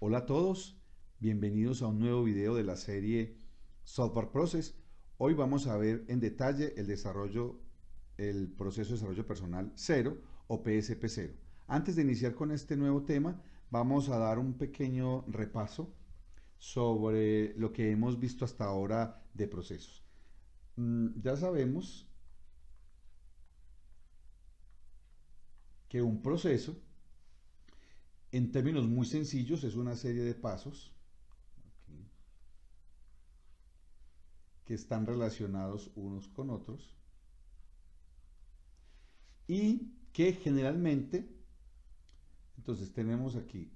Hola a todos, bienvenidos a un nuevo video de la serie Software Process. Hoy vamos a ver en detalle el proceso de desarrollo personal cero o PSP cero. Antes de iniciar con este nuevo tema, vamos a dar un pequeño repaso sobre lo que hemos visto hasta ahora de procesos. Ya sabemos que un proceso, en términos muy sencillos, es una serie de pasos aquí, que están relacionados unos con otros y que generalmente, entonces tenemos aquí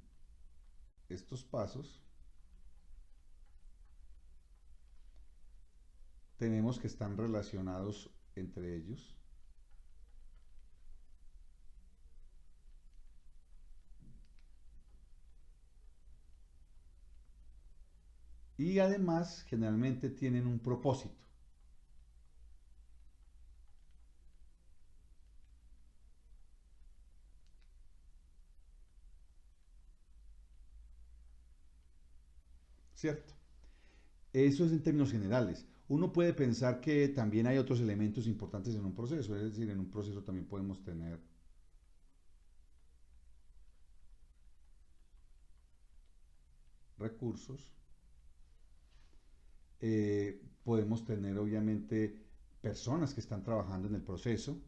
estos pasos, tenemos que están relacionados entre ellos y además generalmente tienen un propósito. ¿Cierto? Eso es en términos generales. Uno puede pensar que también hay otros elementos importantes en un proceso, es decir, en un proceso también podemos tener recursos, podemos tener obviamente personas que están trabajando en el proceso,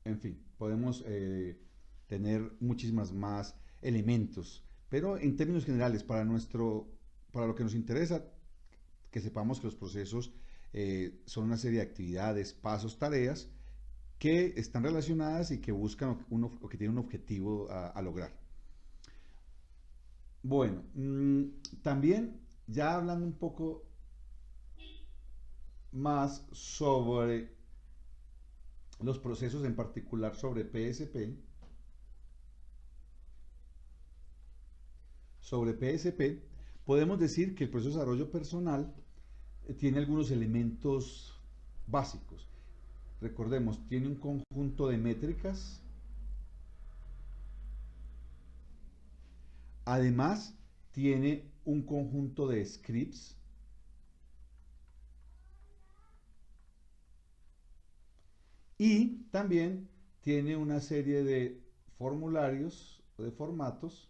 en fin, podemos tener muchísimas más elementos, pero en términos generales, para lo que nos interesa, que sepamos que los procesos son una serie de actividades, pasos, tareas que están relacionadas y que buscan o que tienen un objetivo a lograr. Bueno, también ya hablando un poco más los procesos, en particular sobre PSP, podemos decir que el proceso de desarrollo personal tiene algunos elementos básicos. Recordemos, tiene un conjunto de métricas, además tiene un conjunto de scripts y también tiene una serie de formularios o de formatos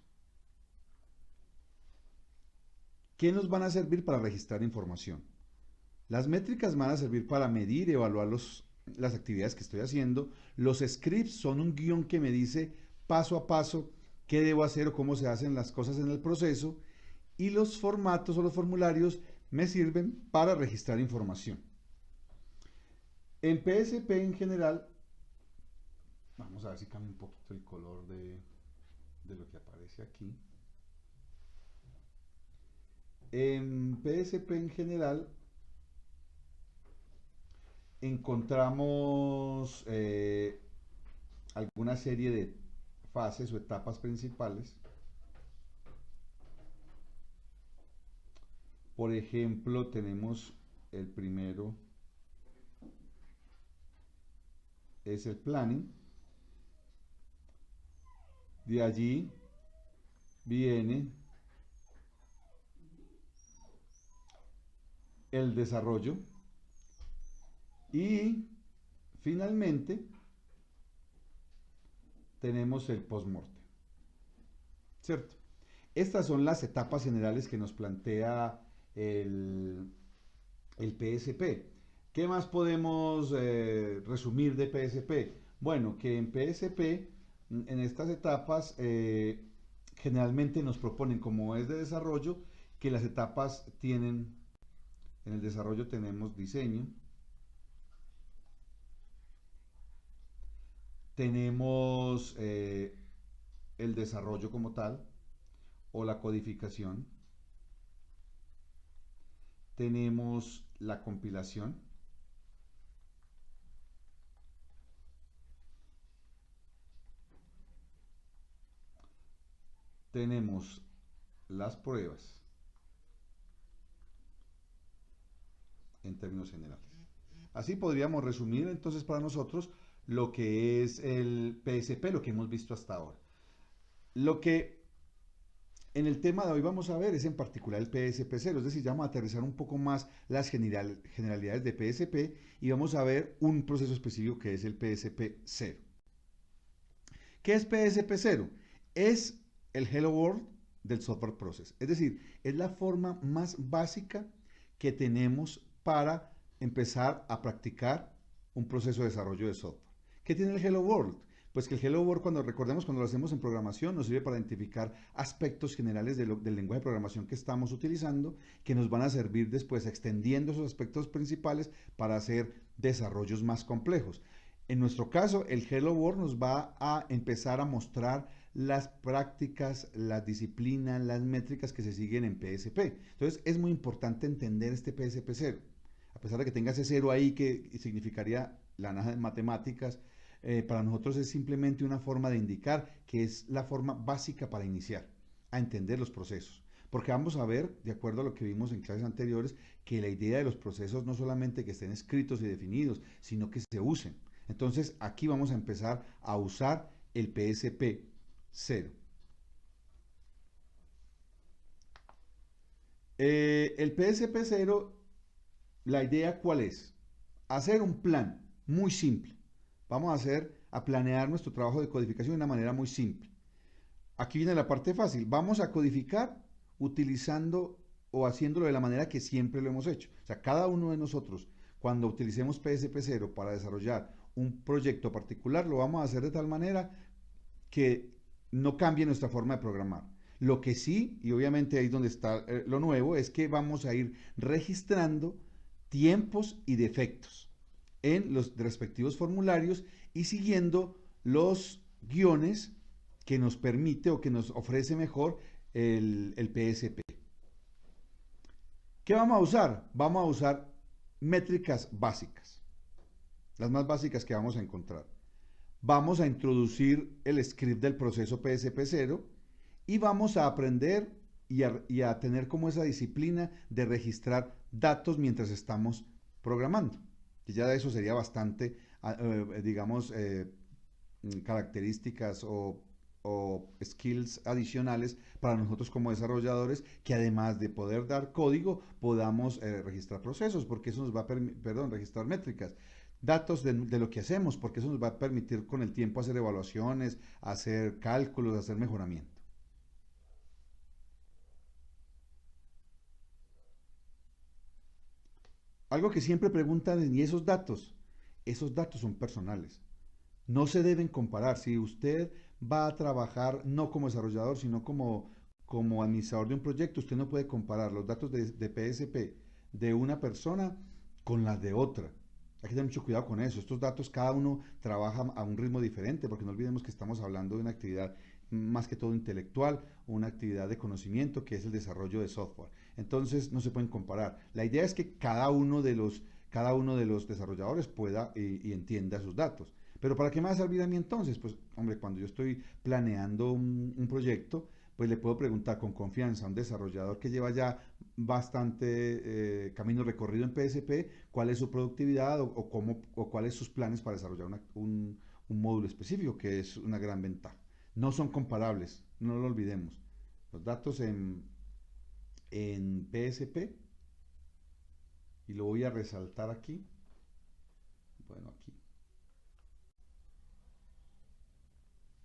que nos van a servir para registrar información. Las métricas van a servir para medir y evaluar las actividades que estoy haciendo. Los scripts son un guión que me dice paso a paso qué debo hacer o cómo se hacen las cosas en el proceso. Y los formatos o los formularios me sirven para registrar información. En PSP en general, vamos a ver si cambia un poquito el color de lo que aparece aquí. En PSP en general encontramos alguna serie de fases o etapas principales. Por ejemplo, tenemos el primero, es el planning. De allí viene el desarrollo y finalmente tenemos el postmortem. ¿Cierto? Estas son las etapas generales que nos plantea el PSP. ¿Qué más podemos resumir de PSP? Bueno, que en PSP, en estas etapas, generalmente nos proponen, como es de desarrollo, que las etapas tienen, en el desarrollo tenemos diseño, tenemos el desarrollo como tal, o la codificación, tenemos la compilación, tenemos las pruebas en términos generales. Así podríamos resumir entonces para nosotros lo que es el PSP, lo que hemos visto hasta ahora. Lo que en el tema de hoy vamos a ver es en particular el PSP0, es decir, ya vamos a aterrizar un poco más las generalidades de PSP y vamos a ver un proceso específico que es el PSP0. ¿Qué es PSP0? Es el Hello World del software process, es decir, es la forma más básica que tenemos para empezar a practicar un proceso de desarrollo de software. ¿Qué tiene el Hello World? Pues que el Hello World, cuando recordemos, cuando lo hacemos en programación, nos sirve para identificar aspectos generales del lenguaje de programación que estamos utilizando, que nos van a servir después extendiendo esos aspectos principales para hacer desarrollos más complejos. En nuestro caso, el Hello World nos va a empezar a mostrar las prácticas, las disciplinas, las métricas que se siguen en PSP. Entonces, es muy importante entender este PSP0. A pesar de que tenga ese cero ahí que significaría la nada de matemáticas, para nosotros es simplemente una forma de indicar que es la forma básica para iniciar a entender los procesos. Porque vamos a ver, de acuerdo a lo que vimos en clases anteriores, que la idea de los procesos no solamente que estén escritos y definidos, sino que se usen. Entonces aquí vamos a empezar a usar el PSP 0. El PSP 0, la idea ¿cuál es? Hacer un plan muy simple. Vamos a planear nuestro trabajo de codificación de una manera muy simple. Aquí viene la parte fácil. Vamos a codificar utilizando o haciéndolo de la manera que siempre lo hemos hecho. O sea, cada uno de nosotros, cuando utilicemos PSP0 para desarrollar un proyecto particular, lo vamos a hacer de tal manera que no cambie nuestra forma de programar. Lo que sí, y obviamente ahí es donde está lo nuevo, es que vamos a ir registrando tiempos y defectos en los respectivos formularios y siguiendo los guiones que nos permite o que nos ofrece mejor el PSP. ¿Qué vamos a usar? Vamos a usar métricas básicas, las más básicas que vamos a encontrar. Vamos a introducir el script del proceso PSP0 y vamos a aprender y a tener como esa disciplina de registrar datos mientras estamos programando. Que ya de eso sería bastante, digamos, características o skills adicionales para nosotros como desarrolladores, que además de poder dar código, podamos registrar procesos, porque eso nos va a registrar métricas, datos de lo que hacemos, porque eso nos va a permitir con el tiempo hacer evaluaciones, hacer cálculos, hacer mejoramiento. Algo que siempre preguntan es, ¿y esos datos? Esos datos son personales. No se deben comparar. Si usted va a trabajar no como desarrollador, sino como administrador de un proyecto, usted no puede comparar los datos de PSP de una persona con las de otra. Hay que tener mucho cuidado con eso. Estos datos cada uno trabaja a un ritmo diferente, porque no olvidemos que estamos hablando de una actividad más que todo intelectual, una actividad de conocimiento que es el desarrollo de software. Entonces no se pueden comparar. La idea es que cada uno de los desarrolladores pueda y entienda sus datos. Pero ¿para qué me va a servir a mí entonces? Pues, hombre, cuando yo estoy planeando un proyecto, pues le puedo preguntar con confianza a un desarrollador que lleva ya bastante camino recorrido en PSP, cuál es su productividad o cuáles sus planes para desarrollar un módulo específico, que es una gran ventaja. No son comparables, no lo olvidemos. Los datos en PSP, y lo voy a resaltar aquí, bueno, aquí,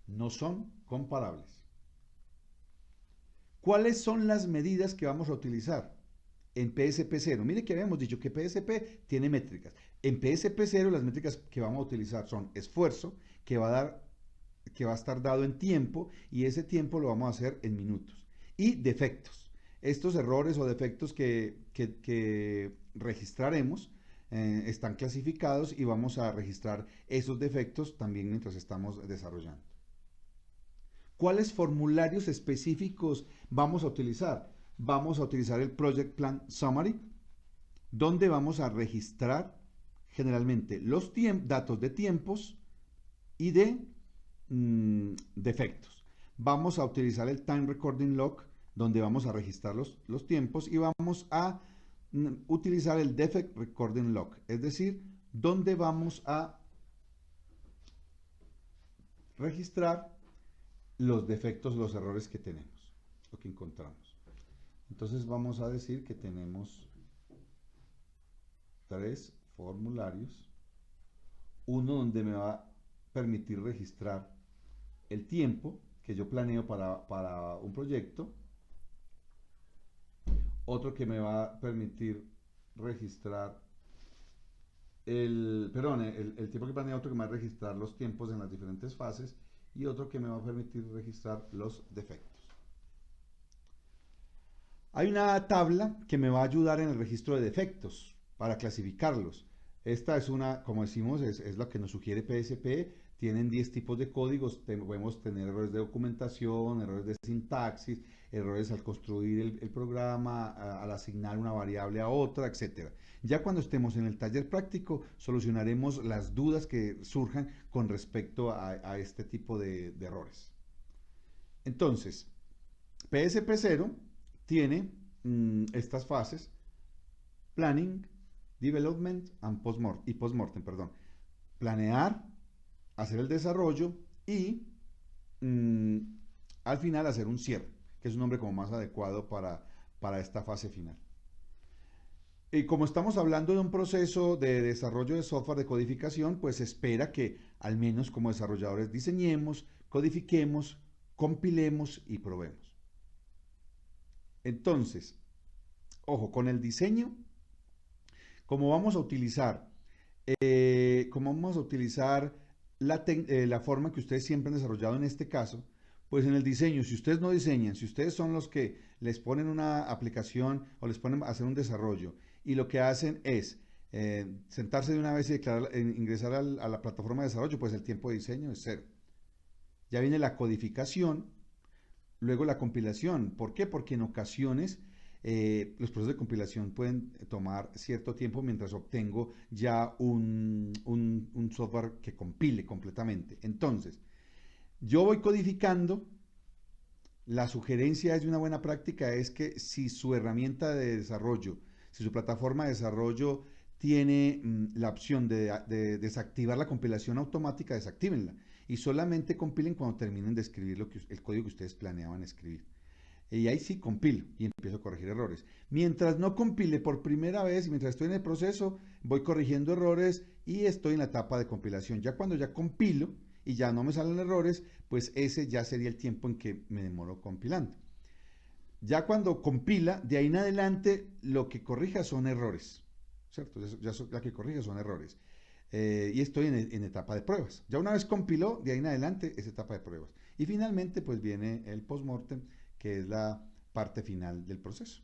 no son comparables. ¿Cuáles son las medidas que vamos a utilizar en PSP0? Mire que habíamos dicho que PSP tiene métricas. En PSP0 las métricas que vamos a utilizar son esfuerzo, que va a estar dado en tiempo, y ese tiempo lo vamos a hacer en minutos. Y defectos. Estos errores o defectos que registraremos están clasificados y vamos a registrar esos defectos también mientras estamos desarrollando. ¿Cuáles formularios específicos vamos a utilizar? Vamos a utilizar el Project Plan Summary, donde vamos a registrar generalmente los datos de tiempos y de defectos. Vamos a utilizar el Time Recording Log, donde vamos a registrar los tiempos, y vamos a utilizar el Defect Recording Log, es decir, donde vamos a registrar los defectos, los errores que tenemos, lo que encontramos. Entonces vamos a decir que tenemos 3 formularios, uno donde me va a permitir registrar el tiempo que yo planeo para un proyecto, otro que me va a permitir registrar el tiempo que planeo, otro que me va a registrar los tiempos en las diferentes fases y otro que me va a permitir registrar los defectos. Hay una tabla que me va a ayudar en el registro de defectos para clasificarlos. Esta es una, como decimos, es lo que nos sugiere PSP. Tienen 10 tipos de códigos. Podemos tener errores de documentación, errores de sintaxis, errores al construir el programa, al asignar una variable a otra, etc. Ya cuando estemos en el taller práctico, solucionaremos las dudas que surjan con respecto a este tipo de errores. Entonces, PSP0 tiene estas fases: planning, development y postmortem, perdón. Planear, hacer el desarrollo y al final hacer un cierre, que es un nombre como más adecuado para esta fase final. Y como estamos hablando de un proceso de desarrollo de software de codificación, pues se espera que al menos como desarrolladores diseñemos, codifiquemos, compilemos y probemos. Entonces, ojo, con el diseño, como vamos a utilizar la forma que ustedes siempre han desarrollado en este caso, pues en el diseño, si ustedes no diseñan, si ustedes son los que les ponen una aplicación o les ponen a hacer un desarrollo y lo que hacen es sentarse de una vez y ingresar a la plataforma de desarrollo, pues el tiempo de diseño es 0. Ya viene la codificación, luego la compilación. ¿Por qué? Porque en ocasiones los procesos de compilación pueden tomar cierto tiempo mientras obtengo ya un software que compile completamente. Entonces, yo voy codificando. La sugerencia es de una buena práctica es que si su herramienta de desarrollo, si su plataforma de desarrollo tiene la opción de desactivar la compilación automática, desactívenla y solamente compilen cuando terminen de escribir el código que ustedes planeaban escribir. Y ahí sí compilo y empiezo a corregir errores. Mientras no compile por primera vez, mientras estoy en el proceso, voy corrigiendo errores y estoy en la etapa de compilación. Ya cuando ya compilo y ya no me salen errores, pues ese ya sería el tiempo en que me demoro compilando. Ya cuando compila, de ahí en adelante, lo que corrija son errores, ¿cierto? Ya que corrija son errores. Y estoy en etapa de pruebas. Ya una vez compiló, de ahí en adelante es etapa de pruebas. Y finalmente, pues viene el postmortem, que es la parte final del proceso.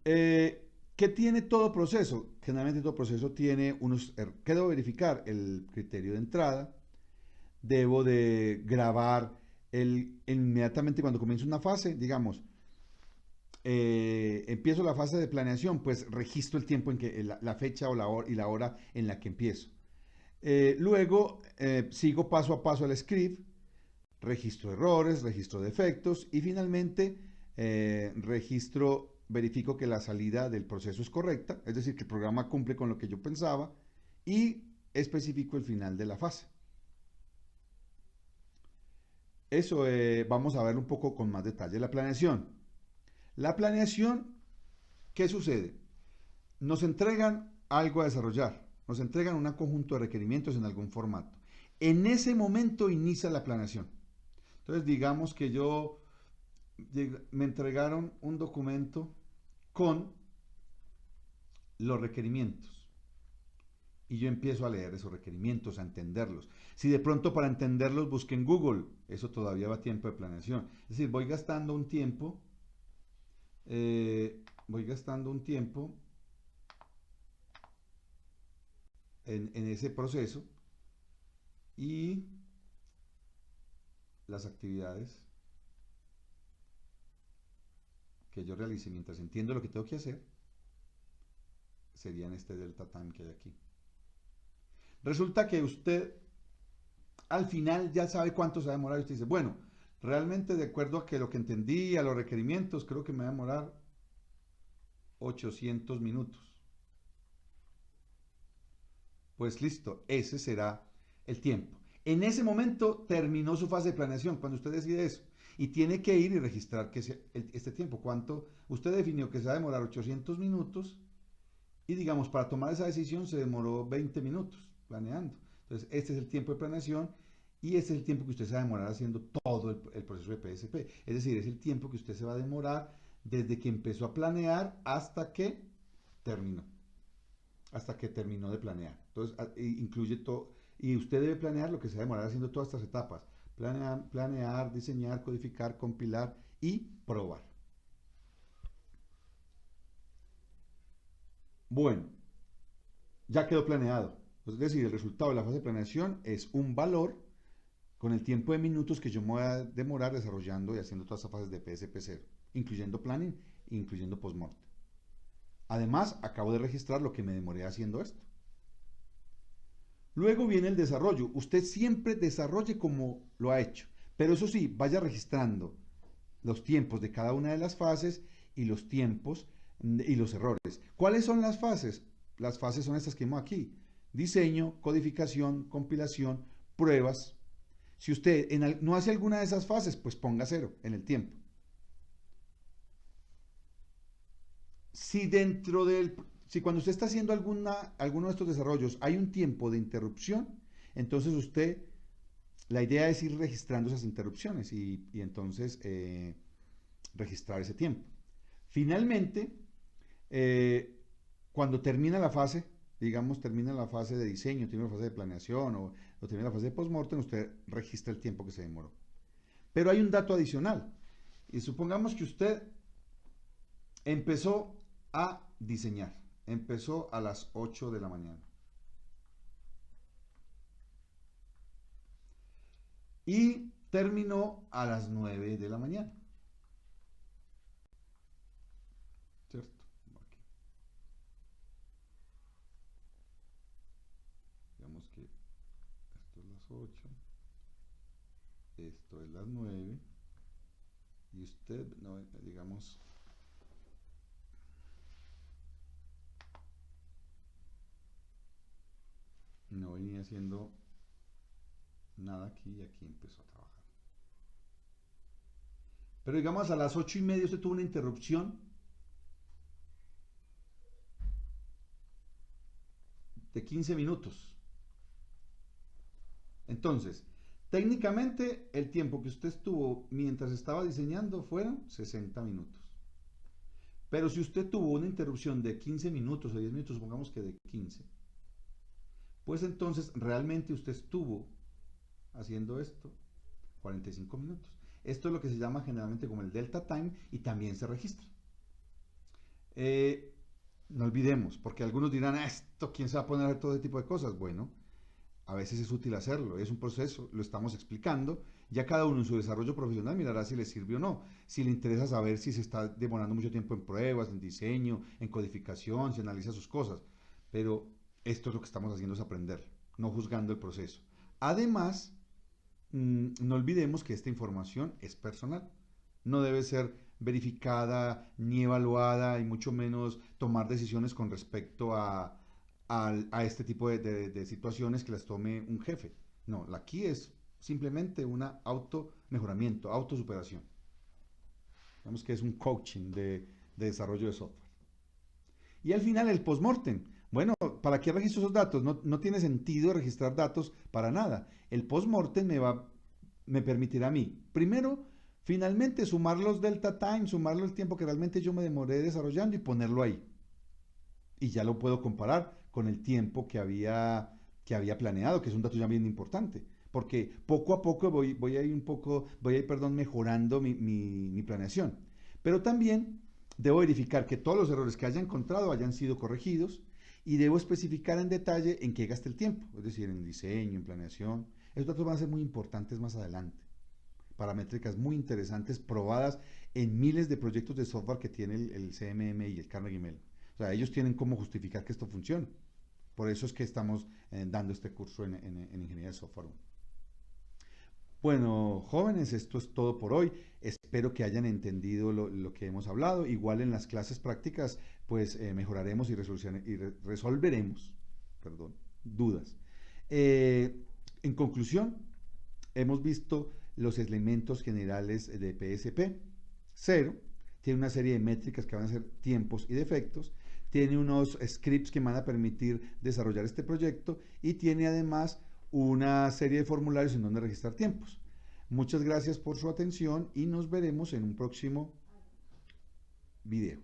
¿Qué tiene todo proceso? Generalmente todo proceso tiene ¿qué debo verificar? El criterio de entrada. Debo de grabar inmediatamente cuando comienzo una fase, digamos, empiezo la fase de planeación, pues registro el tiempo en que la fecha o la hora en la que empiezo. Luego sigo paso a paso el script, registro errores, registro defectos y finalmente verifico que la salida del proceso es correcta, es decir, que el programa cumple con lo que yo pensaba y especifico el final de la fase. Eso vamos a ver un poco con más detalle. La planeación. La planeación, ¿qué sucede? Nos entregan algo a desarrollar, nos entregan un conjunto de requerimientos en algún formato. En ese momento inicia la planeación. Entonces, digamos que me entregaron un documento con los requerimientos y yo empiezo a leer esos requerimientos, a entenderlos. Si de pronto para entenderlos busqué en Google, eso todavía va a tiempo de planeación. Es decir, voy gastando un tiempo en ese proceso y las actividades que yo realice mientras entiendo lo que tengo que hacer serían este delta time que hay aquí. Resulta que usted al final ya sabe cuánto se va a demorar y usted dice, bueno, realmente de acuerdo a que lo que entendí, a los requerimientos, creo que me va a demorar 800 minutos. Pues listo, ese será el tiempo. En ese momento terminó su fase de planeación, cuando usted decide eso. Y tiene que ir y registrar este tiempo. ¿Cuánto? Usted definió que se va a demorar 800 minutos y digamos, para tomar esa decisión se demoró 20 minutos planeando. Entonces, este es el tiempo de planeación y este es el tiempo que usted se va a demorar haciendo todo el proceso de PSP. Es decir, es el tiempo que usted se va a demorar desde que empezó a planear hasta que terminó. Hasta que terminó de planear. Entonces, incluye todo. Y usted debe planear lo que se va a demorar haciendo todas estas etapas. Planear, diseñar, codificar, compilar y probar. Bueno, ya quedó planeado. Es decir, el resultado de la fase de planeación es un valor con el tiempo de minutos que yo me voy a demorar desarrollando y haciendo todas estas fases de PSP0, incluyendo planning e incluyendo postmortem. Además, acabo de registrar lo que me demoré haciendo esto. Luego viene el desarrollo. Usted siempre desarrolle como lo ha hecho, pero eso sí, vaya registrando los tiempos de cada una de las fases y los tiempos y los errores. ¿Cuáles son las fases? Las fases son estas que vemos aquí. Diseño, codificación, compilación, pruebas. Si usted no hace alguna de esas fases, pues ponga 0 en el tiempo. Si cuando usted está haciendo alguno de estos desarrollos hay un tiempo de interrupción, entonces la idea es ir registrando esas interrupciones y entonces registrar ese tiempo. Finalmente, cuando termina la fase, digamos, termina la fase de diseño, termina la fase de planeación o termina la fase de postmortem, usted registra el tiempo que se demoró. Pero hay un dato adicional. Y supongamos que usted empezó a diseñar. Empezó a las 8 de la mañana. Y terminó a las 9 de la mañana. ¿Cierto? Aquí. Digamos que esto es las 8. Esto es las 9. Y usted, no, digamos... no venía haciendo nada aquí y aquí empezó a trabajar. Pero digamos a las 8:30 usted tuvo una interrupción de 15 minutos. Entonces, técnicamente el tiempo que usted estuvo mientras estaba diseñando fueron 60 minutos. Pero si usted tuvo una interrupción de 15 minutos o 10 minutos, supongamos que de 15, pues entonces realmente usted estuvo haciendo esto 45 minutos. Esto es lo que se llama generalmente como el delta time y también se registra. No olvidemos, porque algunos dirán, esto, ¿quién se va a poner a hacer todo ese tipo de cosas? Bueno, a veces es útil hacerlo, es un proceso, lo estamos explicando, ya cada uno en su desarrollo profesional mirará si le sirve o no, si le interesa saber si se está demorando mucho tiempo en pruebas, en diseño, en codificación, si analiza sus cosas, pero esto es lo que estamos haciendo, es aprender, no juzgando el proceso. Además, no olvidemos que esta información es personal, no debe ser verificada ni evaluada y mucho menos tomar decisiones con respecto a este tipo de situaciones que las tome un jefe. No, aquí es simplemente una auto-mejoramiento, autosuperación. Digamos que es un coaching de desarrollo de software. Y al final el postmortem. Bueno, ¿para qué registro esos datos? No tiene sentido registrar datos para nada. El postmortem me permitirá a mí, primero, finalmente sumar los delta time, sumarlo el tiempo que realmente yo me demoré desarrollando y ponerlo ahí. Y ya lo puedo comparar con el tiempo que había planeado, que es un dato ya bien importante. Porque poco a poco voy a ir mejorando mi planeación. Pero también debo verificar que todos los errores que haya encontrado hayan sido corregidos y debo especificar en detalle en qué gaste el tiempo, es decir, en diseño, en planeación. Esos datos van a ser muy importantes más adelante. Para métricas muy interesantes, probadas en miles de proyectos de software que tiene el CMM y el Carnegie Mellon. O sea, ellos tienen cómo justificar que esto funcione. Por eso es que estamos dando este curso en Ingeniería de Software 1. Bueno, jóvenes, esto es todo por hoy. Espero que hayan entendido lo que hemos hablado. Igual en las clases prácticas, pues mejoraremos y resolveremos dudas. En conclusión, hemos visto los elementos generales de PSP. 0 tiene una serie de métricas que van a ser tiempos y defectos, tiene unos scripts que van a permitir desarrollar este proyecto y tiene además una serie de formularios en donde registrar tiempos. Muchas gracias por su atención y nos veremos en un próximo video.